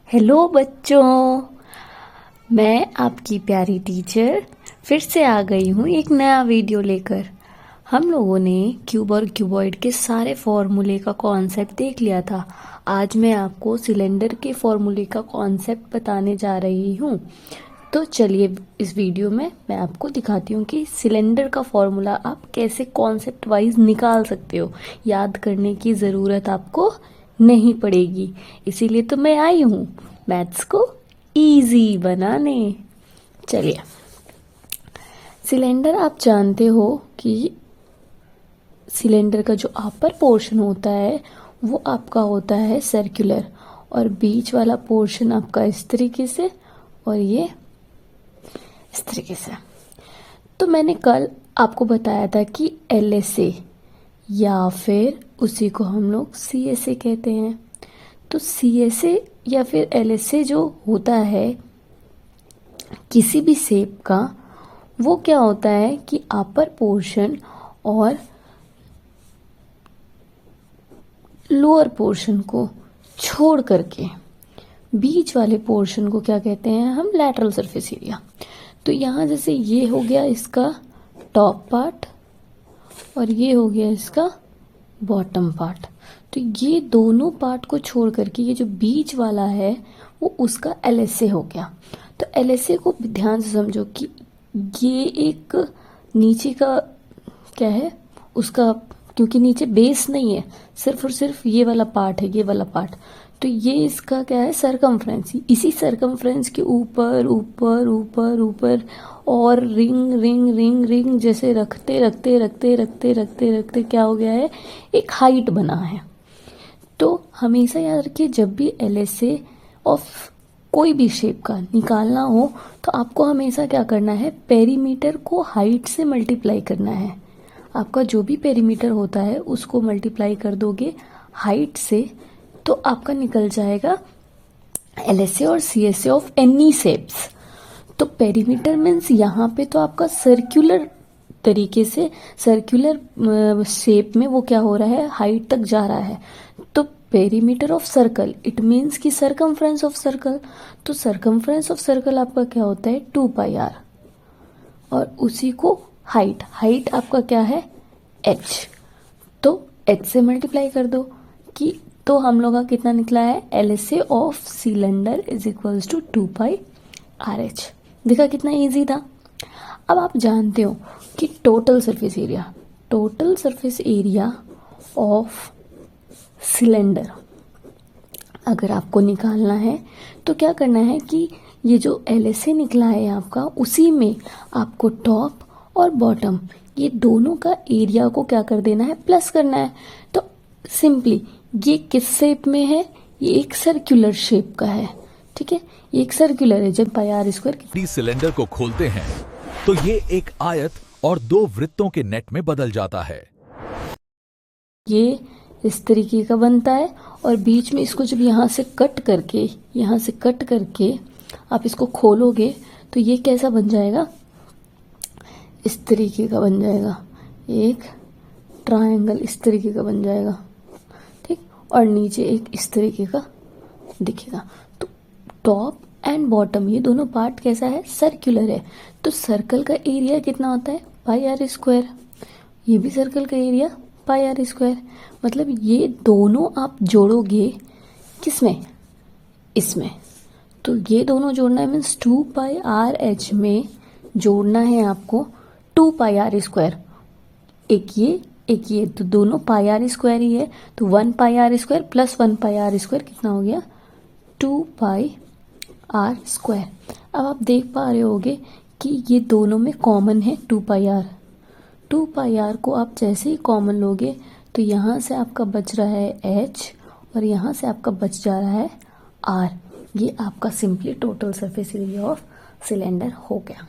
Hello बच्चों, मैं आपकी प्यारी टीचर फिर से आ गई हूँ एक नया वीडियो लेकर। हम लोगों ने क्यूब और क्यूबॉइड के सारे फॉर्मूले का कॉन्सेप्ट देख लिया था। आज मैं आपको सिलेंडर के फॉर्मूले का कॉन्सेप्ट बताने जा रही हूँ। तो चलिए इस वीडियो में मैं आपको दिखाती हूँ कि सिलेंडर का फॉर्मूला आप कैसे कॉन्सेप्ट वाइज निकाल सकते हो। याद करने की ज़रूरत आपको नहीं पड़ेगी, इसीलिए तो मैं आई हूँ मैथ्स को इजी बनाने। चलिए, सिलेंडर आप जानते हो कि सिलेंडर का जो अपर पोर्शन होता है वो आपका होता है सर्कुलर, और बीच वाला पोर्शन आपका इस तरीके से और ये इस तरीके से। तो मैंने कल आपको बताया था कि LSA या फिर उसी को हम लोग CSA कहते हैं। तो CSA या फिर LSA जो होता है किसी भी शेप का, वो क्या होता है कि अपर पोर्शन और लोअर पोर्शन को छोड़ करके बीच वाले पोर्शन को क्या कहते हैं हम, लैटरल सरफेस एरिया। तो यहाँ जैसे ये हो गया इसका टॉप पार्ट और ये हो गया इसका बॉटम पार्ट। तो ये दोनों पार्ट को छोड़ करके ये जो बीच वाला है वो उसका LSA हो गया। तो LSA को ध्यान से समझो कि ये एक नीचे का क्या है उसका, क्योंकि नीचे बेस नहीं है, सिर्फ और सिर्फ ये वाला पार्ट है, ये वाला पार्ट। तो ये इसका क्या है, सरकमफ्रेंस। इसी सरकमफ्रेंस के ऊपर ऊपर ऊपर ऊपर और रिंग रिंग रिंग रिंग जैसे रखते रखते रखते रखते रखते रखते क्या हो गया है, एक हाइट बना है। तो हमेशा याद रखिए, जब भी LSA ऑफ कोई भी शेप का निकालना हो तो आपको हमेशा क्या करना है, पेरीमीटर को हाइट से मल्टीप्लाई करना है। आपका जो भी पेरीमीटर होता है उसको मल्टीप्लाई कर दोगे हाइट से, तो आपका निकल जाएगा LSA और CSA ऑफ एनी शेप्स। तो पेरीमीटर मीन्स यहाँ पे तो आपका सर्कुलर तरीके से, सर्कुलर शेप में वो क्या हो रहा है, हाइट तक जा रहा है। तो perimeter of circle it means कि सरकमफ्रेंस ऑफ सर्कल। तो सरकमफ्रेंस ऑफ सर्कल आपका क्या होता है 2πr, और उसी को हाइट, हाइट आपका क्या है h। तो h से मल्टीप्लाई कर दो कि तो हम लोग का कितना निकला है, LSA of cylinder is equals to 2πRh। देखा कितना इजी था। अब आप जानते हो कि total surface area, total surface area of cylinder अगर आपको निकालना है तो क्या करना है कि ये जो LSA निकला है आपका, उसी में आपको टॉप और बॉटम ये दोनों का एरिया को क्या कर देना है, प्लस करना है। तो सिंपली ये किस शेप में है, ये एक सर्कुलर शेप का है, ठीक है, ये एक सर्कुलर है। जब πr², सिलेंडर को खोलते हैं तो ये एक आयत और दो वृत्तों के नेट में बदल जाता है। ये इस तरीके का बनता है, और बीच में इसको जब यहाँ से कट करके आप इसको खोलोगे तो ये कैसा बन जाएगा, इस तरीके का बन जाएगा, एक ट्रायंगल इस तरीके का बन जाएगा, ठीक। और नीचे एक इस तरीके का दिखेगा। तो टॉप एंड बॉटम ये दोनों पार्ट कैसा है, सर्कुलर है। तो सर्कल का एरिया कितना होता है πr², ये भी सर्कल का एरिया πr²। मतलब ये दोनों आप जोड़ोगे किसमें, इसमें। तो ये दोनों जोड़ना है मीन्स 2πRh में जोड़ना है आपको 2πr²। एक ये तो दोनों πr² ही है, तो 1πr² प्लस 1πr² कितना हो गया 2πr²। अब आप देख पा रहे होगे कि ये दोनों में कॉमन है 2πr। 2πr को आप जैसे ही कॉमन लोगे तो यहाँ से आपका बच रहा है h और यहाँ से आपका बच जा रहा है r। ये आपका simply total surface area of cylinder हो गया।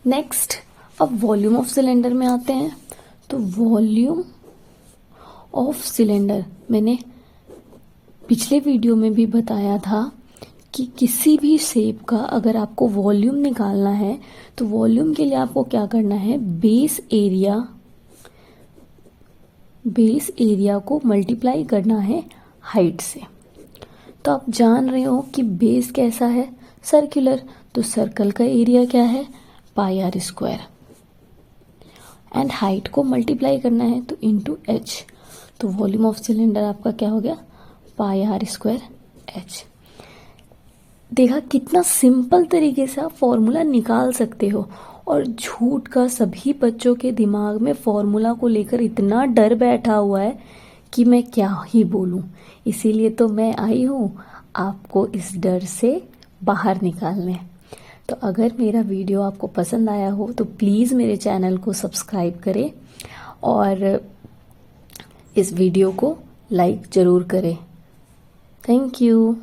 नेक्स्ट, अब वॉल्यूम ऑफ सिलेंडर में आते हैं। तो वॉल्यूम ऑफ सिलेंडर मैंने पिछले वीडियो में भी बताया था कि किसी भी शेप का अगर आपको वॉल्यूम निकालना है तो वॉल्यूम के लिए आपको क्या करना है, बेस एरिया को मल्टीप्लाई करना है हाइट से। तो आप जान रहे हो कि बेस कैसा है, सर्कुलर, तो सर्कल का एरिया क्या है, पाई आर स्क्वायर। एंड हाइट को मल्टीप्लाई करना है तो इनटू एच, तो वॉल्यूम ऑफ सिलेंडर आपका क्या हो गया, पाई आर स्क्वायर एच। देखा कितना सिंपल तरीके से आप फॉर्मूला निकाल सकते हो। और झूठ का सभी बच्चों के दिमाग में फॉर्मूला को लेकर इतना डर बैठा हुआ है कि मैं क्या ही बोलूं। इसीलिए तो मैं आई हूँ आपको इस डर से बाहर निकालने। तो अगर मेरा वीडियो आपको पसंद आया हो तो प्लीज़ मेरे चैनल को सब्सक्राइब करें और इस वीडियो को लाइक ज़रूर करें। Thank you.